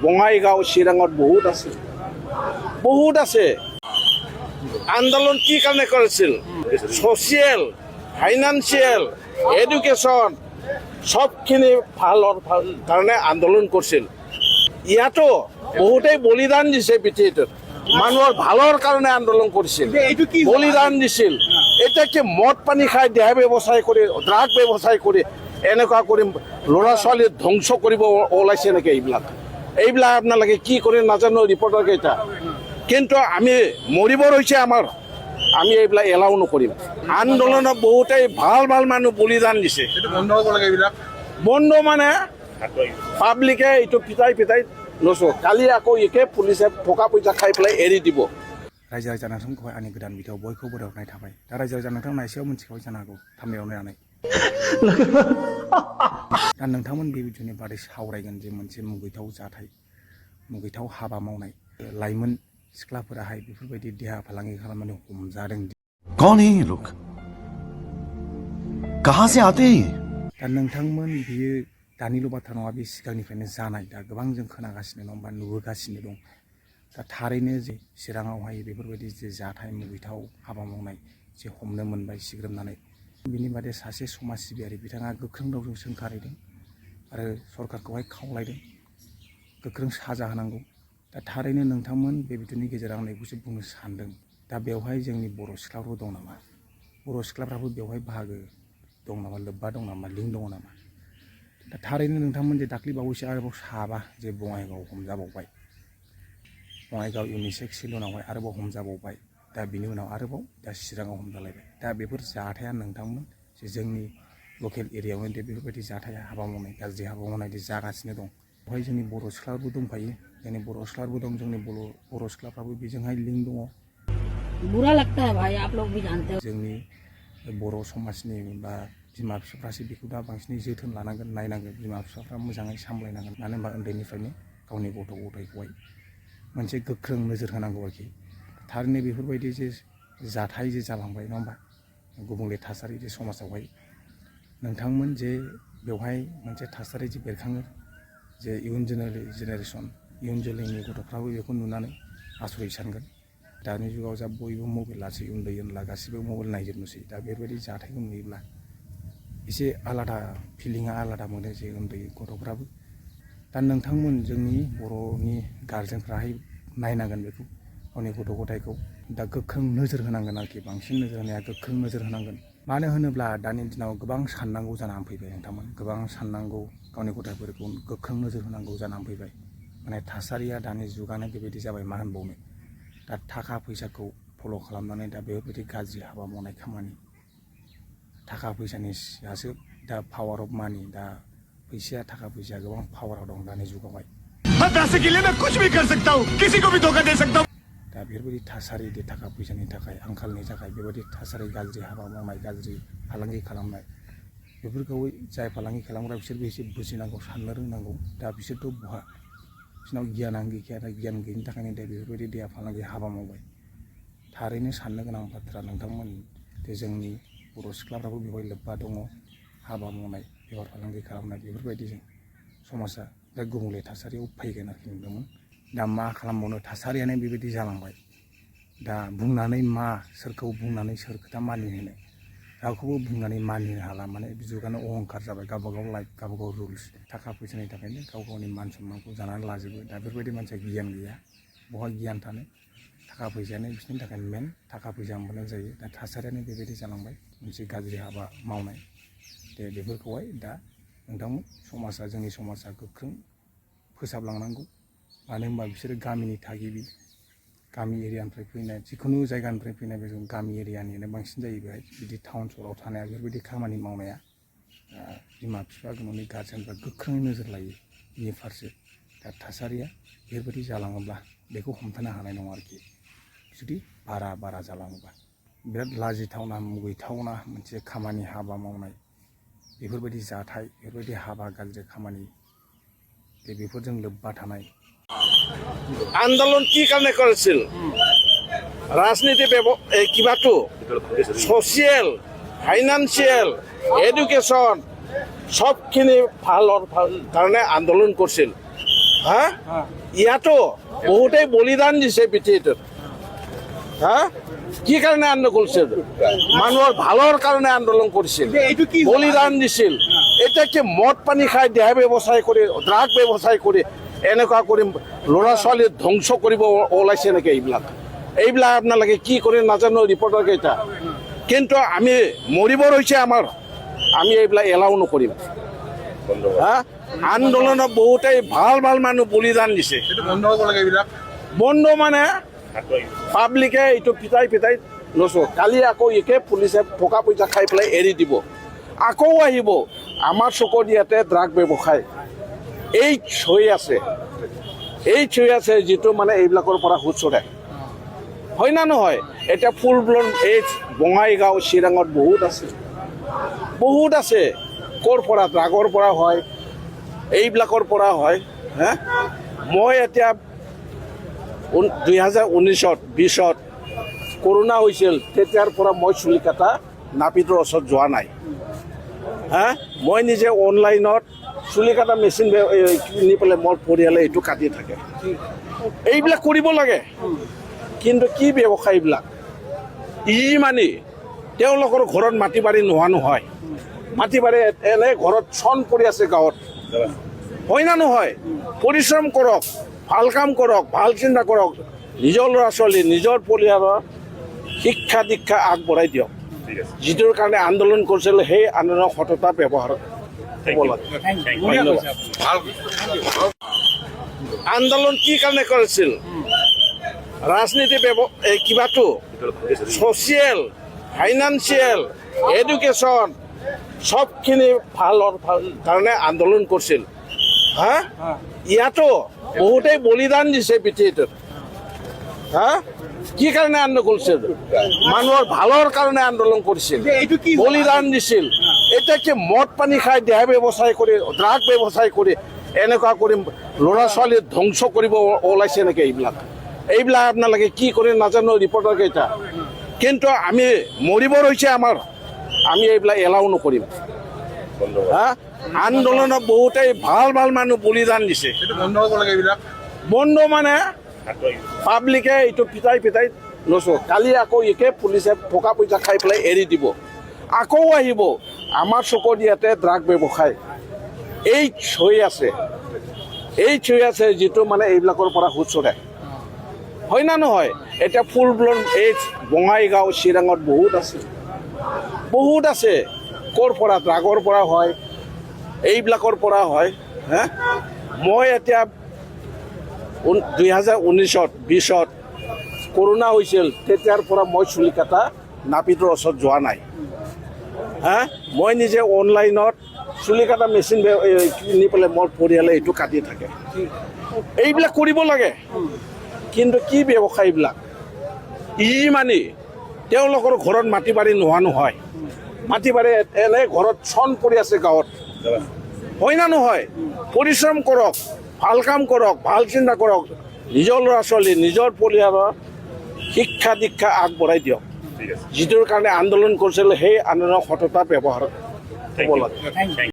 বঙাইগাঁও চিৰাঙত বহুত আছে আন্দোলন কি কাৰণে কৰিছিল ছ'চিয়েল ফাইনেন্সিয়েল এডুকেশ্যন সবখিনি ভালৰ কাৰণে আন্দোলন কৰিছিল ইয়াতো বহুতেই বলিদান দিছে পৃথিৱীটোত মানুহৰ ভালৰ কাৰণে আন্দোলন কৰিছিল বলিদান দিছিল এতিয়া কি মদ পানী খাই দেহ ব্যৱসায় কৰি ড্ৰাগ ব্যৱসায় কৰি এনেকুৱা কৰি ল'ৰা ছোৱালী ধ্বংস কৰিব ওলাইছে নেকি এইবিলাক আপোনালোকে কি কৰে নাজানো ৰিপৰ্টাৰ কেইটা কিন্তু আমি মৰিব ৰৈছে আমাৰ আমি এইবিলাক এলাও নকৰিম আন্দোলনত বহুতেই ভাল মানুহ বলিদান দিছে বন্ধ মানে পাব্লিকে এইটো পিটাই লৈছো কালি আকৌ একে পুলিচে টকা পইচা খাই পেলাই এৰি দিব रायजो राजा नोंथांखौहाय आंनि गोदान भिडिअ बयखौबो बरायहरनाय थाबाय दा रायजो राजा नोंथांमोना एसेयाव मिथिखाबाय जानो हागौ थामनायाव नायनानै दा नोंथांमोन बे भिडिअनि बादै सावरायगोन जे मोनसे मुगैथाव जाथाय मुगैथाव हाबा मावनाय लाइमोन सिख्लाफोराहाय बेफोरबायदि देहा फालांगि खालामनानै हमजादों कौन है ये लोग कहां से आते हैं दा नोंथांमोन बियो दानिल' बाथ्रा नङा बे सिगांनिफ्रायनो जानाय दा गोबां जों खोनागासिनो दं बा नुबोगासिनो दं दा थारैनो जे चिराङावहाय बेफोरबायदि जे जाथाय मुगैथाव हाबा मावनाय जे हमनो मोनबाय सिग्रोमनानै बिनि बादै सासे समाज सिबियारि बिथाङा गोख्रों रावजों सोंखारिदों आरो सरकारखौहाय खावलायदों गोख्रों साजा होनांगौ दा थारैनो नोंथांमोन बे भिडिअनि गेजेराव आं बेखौसो बुंनो सानदों दा बेवहाय जोंनि बर' सिख्लाफोर दं नामा बर' सिख्लाफ्राबो बेवहाय बाहागो दं नामा लोब्बा दं नामा लिंक दङ नामा दा थारैनो नोंथांमोन जे दाख्लै बावैसो आरोबाव साबा जे बङाइगाव हमजाबावबाय बङाइगाव इउनिसेक्स सिलुनावहाय आरोबाव हमजाबावबाय दा बिनि उनाव आरोबाव दा चिराङाव हमजालायबाय दा बेफोर जाथाया नोंथांमोन जे जोंनि लकेल एरियायावनो दे बेफोरबायदि जाथाया हाबा मावनाय गाज्रि हाबा मावनाय जागासिनो दं बेवहाय जोंनि बर' सिख्लाफोरबो दंफायो जोंनि बर' सिख्लाफोरबो दं जोंनि बर' सिख्लाफ्राबो बेजोंहाय लिंक दङ बुरा लगता है भाई आप लोग भी जानते हो जोंनि बर' समाजनि बा बिमा बिफाफ्रासो बेखौ दा बांसिनै जोथोन लानांगोन नायनांगोन बिमा बिफाफ्रा मोजाङै सामलायनांगोन मानो होनबा उन्दैनिफ्रायनो गावनि गथ' गथायखौहाय मोनसे गोख्रों नोजोर होनांगौ आरोखि थारैनो बेफोरबायदि जे जाथाय जे जालांबाय नङा होमबा गुबुंले थासारि जे समाजावहाय नोंथांमोन जे बेवहाय मोनसे थासारि जे बेरखाङो जे इयुन जेनेरेसन इयुन जोलैनि गथ'फ्राबो बेखौ नुनानै आसरित सानगोन दानि जुगाव जा बयबो मबाइल लासै उन्दै उनला गासिबो मबाइल नायजोबनोसै दा बेफोरबायदि जाथायखौ नुयोब्ला एसे आलादा फिलिंआ आलादा मोनो जे उन्दै गथ'फ्राबो दा नोंथांमोन जोंनि बर'नि गारजेनफ्राहाय नायनांगोन बेखौ गावनि गथ' गथायखौ दा गोख्रों नोजोर होनांगोन आरोखि बांसिन नोजोर होनाया गोख्रों नोजोर होनांगोन मानो होनोब्ला दानि दिनाव गोबां साननांगौ जानानै फैबाय नोंथांमोन गोबां साननांगौ गावनि गथ'फोरखौ गोख्रों नोजोर होनांगौ जानानै फैबाय माने थासारिया दानि जुगानो बेबायदि जाबाय मा होनबावनो दा थाखा फैसाखौ फल' खालामनानै दा बेफोरबायदि गाज्रि हाबा मावनाय खामानि थाखा फैसानियासो दा पावार अफ मानि दा फैसाया थाखा फैसाया गोबां पावाराव दं दानि जुगावहाय दा बेफोरबायदि थासारि दे थाखा फैसानि थाखाय आंखालनि थाखाय बेबायदि थासारि गाज्रि हाबा मावनाय गाज्रि फालांगि खालामनाय बेफोरखौ जाय फालांगि खालामग्रा बिसोरबो एसे बुजिनांगौ साननो रोंनांगौ दा बिसोरथ' बहा बिसोरनाव गियानानो गैखाया दा गियान गैयिनि थाखायनो दा बेफोरबायदि देहा फालांगि हाबा मावबाय थारैनो साननो गोनां बाथ्रा नोंथांमोन जे जोंनि बर' सिख्लाफ्राबो बेवहाय लोब्बा दङ हाबा मावनाय बेफार फालांगि खालामनाय बेफोरबायदिजों समाजा दा गुबुंले थासारियाव फैगोन आरोखि नुदोंमोन दा मा खालामबावनो थासारियानो बेबायदि जालांबाय दा बुंनानै मा सोरखौ बुंनानै सोर खोथा मानिहोनो रावखौबो बुंनानै मानिनो हाला माने जुगानो अहंखार जाबाय गावबागाव लाइफ गावबागाव रुल्स थाखा फैसानि थाखायनो गाव गावनि मान सन्मानखौ जानानै लाजोबो दा बेफोरबायदि मानसिया गियान गैया बहा गियान थानो थाखा फैसायानो बिसोरनि थाखाय मेन थाखा फैसा मोनबानो जायो दा थासारियानो बेबायदि जालांबाय मोनसे गाज्रि हाबा मावनाय दे बेफोरखौहाय दा नोंथांमोन समाजा जोंनि समाजा गोख्रों फोसाबलांनांगौ मानो होनबा बिसोरो गामिनि थागिबि गामि एरियानिफ्राय फैनाय जिखुनु जायगानिफ्राय फैनाय बे गामि एरियानिनो बांसिन जायो बेहाय बिदि टाउन सहराव थानाया बेफोरबायदि खामानि मावनाया बिमा बिफा न'नि गार्जेनफ्रा गोख्रोङै नोजोर लायो बिनि फारसे दा थासारिया बेफोरबायदि जालाङोब्ला बेखौ हमथानो हानाय नङा आरोखि जुदि बारा जालाङोबा बिराद लाजिथावना मुगैथावना मोनसे खामानि हाबा मावनाय बेफोरबायदि जाथाय बेफोरबायदि हाबा गाज्रि खामानि बेफोरजों लोब्बा थानाय আন্দোলন কি কাৰণে কৰিছিল ৰাজনীতি কিবাটো ছ'চিয়েল ফাইনেন্সিয়েল এডুকেশ্যন সবখিনি ভালৰ কাৰণে আন্দোলন কৰিছিল হা ইয়াতো বহুতেই বলিদান দিছে পৃথিৱীটোত হা কি কাৰণে আন্দোলন কৰিছিল মানুহৰ ভালৰ কাৰণে আন্দোলন কৰিছিল বলিদান দিছিল এতিয়া কি মদ পানী খাই দেহ ব্যৱসায় কৰি ড্ৰাগ ব্যৱসায় কৰি এনেকুৱা কৰি ল'ৰা ছোৱালী ধ্বংস কৰিব ওলাইছে নেকি এইবিলাক আপোনালোকে কি কৰে নাজানো ৰিপৰ্টাৰ কেইটা কিন্তু আমি মৰিব হৈছে আমাৰ আমি এইবিলাক এলাও নকৰিম হা আন্দোলনত বহুতেই ভাল মানুহ বলিদান দিছে বন্ধ মানে পাব্লিকে এইটো পিটাই লৈছো কালি আকৌ একে পুলিচে টকা পইচা খাই পেলাই এৰি দিব আকৌ আহিব আমাৰ চকুত ইয়াতে ড্ৰাগ ব্যৱসায় এই হৈ আছে যিটো মানে এইবিলাকৰ পৰা সুচৰে হয় না নহয় এতিয়া ফুল ব্লন এই বঙাইগাঁও চিৰাঙত বহুত আছে ক'ৰ পৰা ড্ৰাগৰ পৰা হয় এইবিলাকৰ পৰা হয় হা মই এতিয়া 2019-20 কৰোণা হৈছিল তেতিয়াৰ পৰা মই চুলিকাটা নাপিতৰ ওচৰত যোৱা নাই হা মই নিজে অনলাইনত চুলিকাটা মেচিন কিনি পেলাই মোৰ পৰিয়ালে এইটো কাটি থাকে এইবিলাক কৰিব লাগে কিন্তু কি ব্যৱসায় এইবিলাক মানি তেওঁলোকৰ ঘৰত মাটি বাৰী নোহোৱা নহয় মাটি বাৰী এনে ঘৰত চন পৰি আছে গাঁৱত হয় না নহয় পৰিশ্ৰম কৰক ভাল কাম কৰক ভাল চিন্তা কৰক নিজৰ ল'ৰা ছোৱালী নিজৰ পৰিয়ালৰ শিক্ষা দীক্ষা আগবঢ়াই দিয়ক যিটোৰ কাৰণে আন্দোলন কৰিছিল সেই আন্দোলনৰ সততা ব্যৱহাৰ হ'ব লাগে আন্দোলন কি কাৰণে কৰিছিল ৰাজনীতি কিবাটো ছ'চিয়েল ফাইনেন্সিয়েল এডুকেশ্যন সবখিনি ভালৰ কাৰণে আন্দোলন কৰিছিল হা ইয়াতো বহুতেই বলিদান দিছে পৃথিৱীটোত হা কি কাৰণে আন্দোলন কৰিছিল মানুহৰ ভালৰ কাৰণে আন্দোলন কৰিছিল বলিদান দিছিল এতিয়া কি মদ পানী খাই দেহ ব্যৱসায় কৰি ড্ৰাগ ব্যৱসায় কৰি এনেকুৱা কৰি ল'ৰা ছোৱালী ধ্বংস কৰিব ওলাইছে নেকি এইবিলাক আপোনালোকে কি কৰে নাজানো ৰিপৰ্টাৰ কেইটা কিন্তু আমি মৰিব হৈছে আমাৰ আমি এইবিলাক এলাও নকৰিম হা আন্দোলনত বহুতেই ভাল মানুহ বলিদান দিছে বন্ধ মানে পাব্লিকে এইটো পিটাই লৈছো কালি আকৌ একে পুলিচে টকা পইচা খাই পেলাই এৰি দিব আকৌ আহিব আমাৰ চকুত ইয়াতে ড্ৰাগ ব্যৱসায় এই হৈ আছে যিটো মানে এইবিলাকৰ পৰা সুচৰে হয় না নহয় এতিয়া ফুল ব্লন এই বঙাইগাঁও চিৰাঙত বহুত আছে ক'ৰ পৰা ড্ৰাগৰ পৰা হয় এইবিলাকৰ পৰা হয় হা মই এতিয়া 2019-20 কৰোণা হৈছিল তেতিয়াৰ পৰা মই চুলিকাটা নাপিতৰ ওচৰত যোৱা নাই হা মই নিজে অনলাইনত চুলিকাটা মেচিন কিনি পেলাই মোৰ পৰিয়ালে এইটো কাটি থাকে এইবিলাক কৰিব লাগে কিন্তু কি ব্যৱসায় এইবিলাক মানি তেওঁলোকৰ ঘৰত মাটি বাৰী নোহোৱা নহয় মাটি বাৰী এনে ঘৰত চন পৰি আছে গাঁৱত হয় না নহয় পৰিশ্ৰম কৰক ভাল কাম কৰক ভাল চিন্তা কৰক নিজৰ ল'ৰা ছোৱালী নিজৰ পৰিয়ালৰ শিক্ষা দীক্ষা আগবঢ়াই দিয়ক যিটোৰ কাৰণে আন্দোলন কৰিছিল সেই আন্দোলনৰ সততা ব্যৱহাৰ হ'ব লাগে